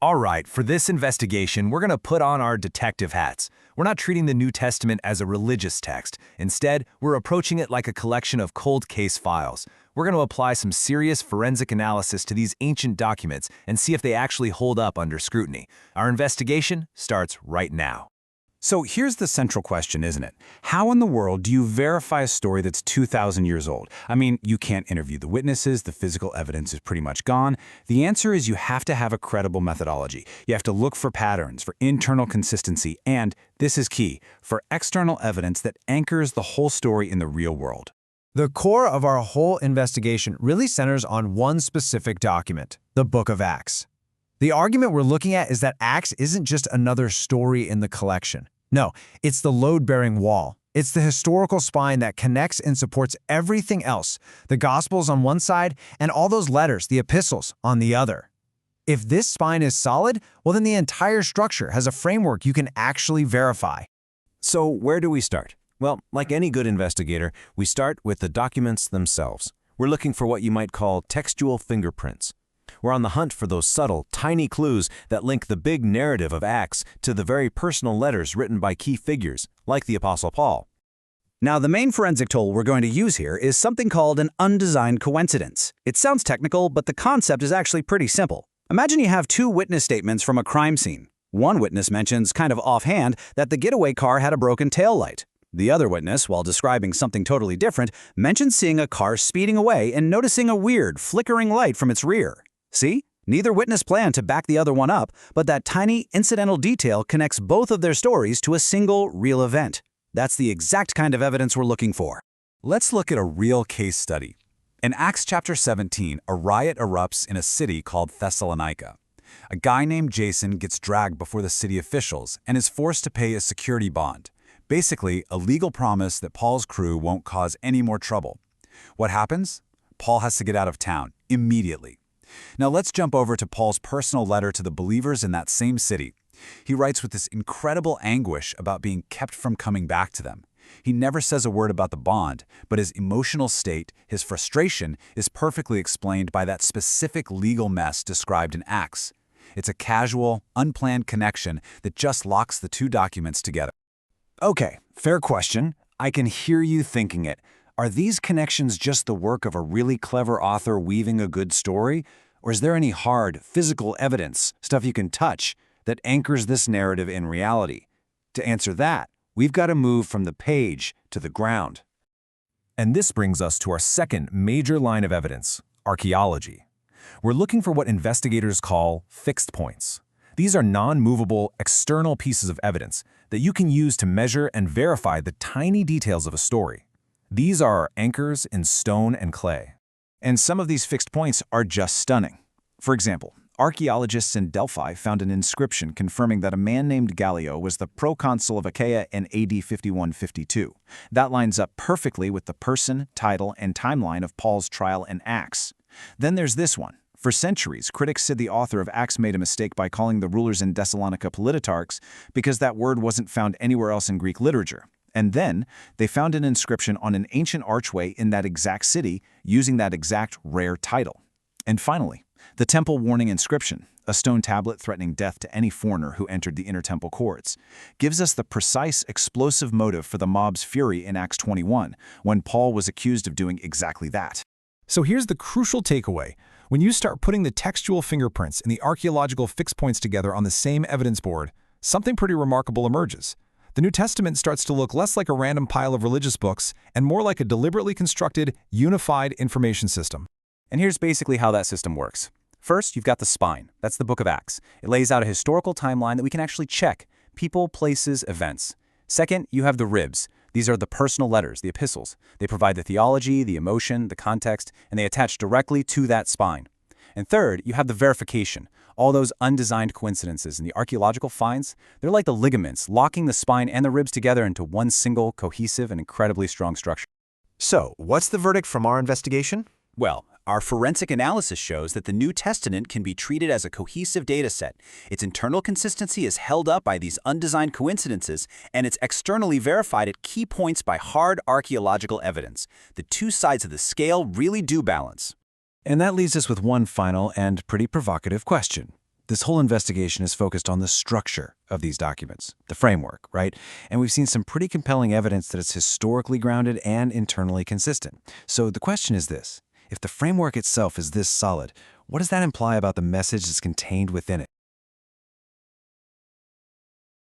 All right, for this investigation, we're going to put on our detective hats. We're not treating the New Testament as a religious text. Instead, we're approaching it like a collection of cold case files. We're going to apply some serious forensic analysis to these ancient documents and see if they actually hold up under scrutiny. Our investigation starts right now. So here's the central question, isn't it? How in the world do you verify a story that's 2,000 years old? I mean, you can't interview the witnesses, the physical evidence is pretty much gone. The answer is you have to have a credible methodology. You have to look for patterns, for internal consistency, and, this is key, for external evidence that anchors the whole story in the real world. The core of our whole investigation really centers on one specific document, the Book of Acts. The argument we're looking at is that Acts isn't just another story in the collection. No, it's the load-bearing wall. It's the historical spine that connects and supports everything else, the Gospels on one side and all those letters, the Epistles, on the other. If this spine is solid, well then the entire structure has a framework you can actually verify. So where do we start? Well, like any good investigator, we start with the documents themselves. We're looking for what you might call textual fingerprints. We're on the hunt for those subtle, tiny clues that link the big narrative of Acts to the very personal letters written by key figures, like the Apostle Paul. Now, the main forensic tool we're going to use here is something called an undesigned coincidence. It sounds technical, but the concept is actually pretty simple. Imagine you have two witness statements from a crime scene. One witness mentions, kind of offhand, that the getaway car had a broken taillight. The other witness, while describing something totally different, mentions seeing a car speeding away and noticing a weird, flickering light from its rear. See? Neither witness planned to back the other one up, but that tiny incidental detail connects both of their stories to a single, real event. That's the exact kind of evidence we're looking for. Let's look at a real case study. In Acts chapter 17, a riot erupts in a city called Thessalonica. A guy named Jason gets dragged before the city officials and is forced to pay a security bond. Basically, a legal promise that Paul's crew won't cause any more trouble. What happens? Paul has to get out of town, immediately. Now let's jump over to Paul's personal letter to the believers in that same city. He writes with this incredible anguish about being kept from coming back to them. He never says a word about the bond, but his emotional state, his frustration, is perfectly explained by that specific legal mess described in Acts. It's a casual, unplanned connection that just locks the two documents together. Okay, fair question. I can hear you thinking it. Are these connections just the work of a really clever author weaving a good story? Or is there any hard, physical evidence, stuff you can touch, that anchors this narrative in reality? To answer that, we've got to move from the page to the ground. And this brings us to our second major line of evidence, archaeology. We're looking for what investigators call fixed points. These are non-movable, external pieces of evidence that you can use to measure and verify the tiny details of a story. These are anchors in stone and clay. And some of these fixed points are just stunning. For example, archaeologists in Delphi found an inscription confirming that a man named Gallio was the proconsul of Achaia in AD 51-52. That lines up perfectly with the person, title, and timeline of Paul's trial in Acts. Then there's this one. For centuries, critics said the author of Acts made a mistake by calling the rulers in Thessalonica politarchs because that word wasn't found anywhere else in Greek literature. And then, they found an inscription on an ancient archway in that exact city using that exact rare title. And finally, the temple warning inscription, a stone tablet threatening death to any foreigner who entered the inner temple courts, gives us the precise explosive motive for the mob's fury in Acts 21, when Paul was accused of doing exactly that. So here's the crucial takeaway. When you start putting the textual fingerprints and the archaeological fixed points together on the same evidence board, something pretty remarkable emerges. The New Testament starts to look less like a random pile of religious books and more like a deliberately constructed, unified information system. And here's basically how that system works. First, you've got the spine. That's the Book of Acts. It lays out a historical timeline that we can actually check. People, places, events. Second, you have the ribs. These are the personal letters, the epistles. They provide the theology, the emotion, the context, and they attach directly to that spine. And third, you have the verification. All those undesigned coincidences and the archaeological finds, they're like the ligaments, locking the spine and the ribs together into one single, cohesive, and incredibly strong structure. So, what's the verdict from our investigation? Well, our forensic analysis shows that the New Testament can be treated as a cohesive data set. Its internal consistency is held up by these undesigned coincidences, and it's externally verified at key points by hard archaeological evidence. The two sides of the scale really do balance. And that leaves us with one final and pretty provocative question. This whole investigation is focused on the structure of these documents, the framework, right? And we've seen some pretty compelling evidence that it's historically grounded and internally consistent. So the question is this: if the framework itself is this solid, what does that imply about the message that's contained within it?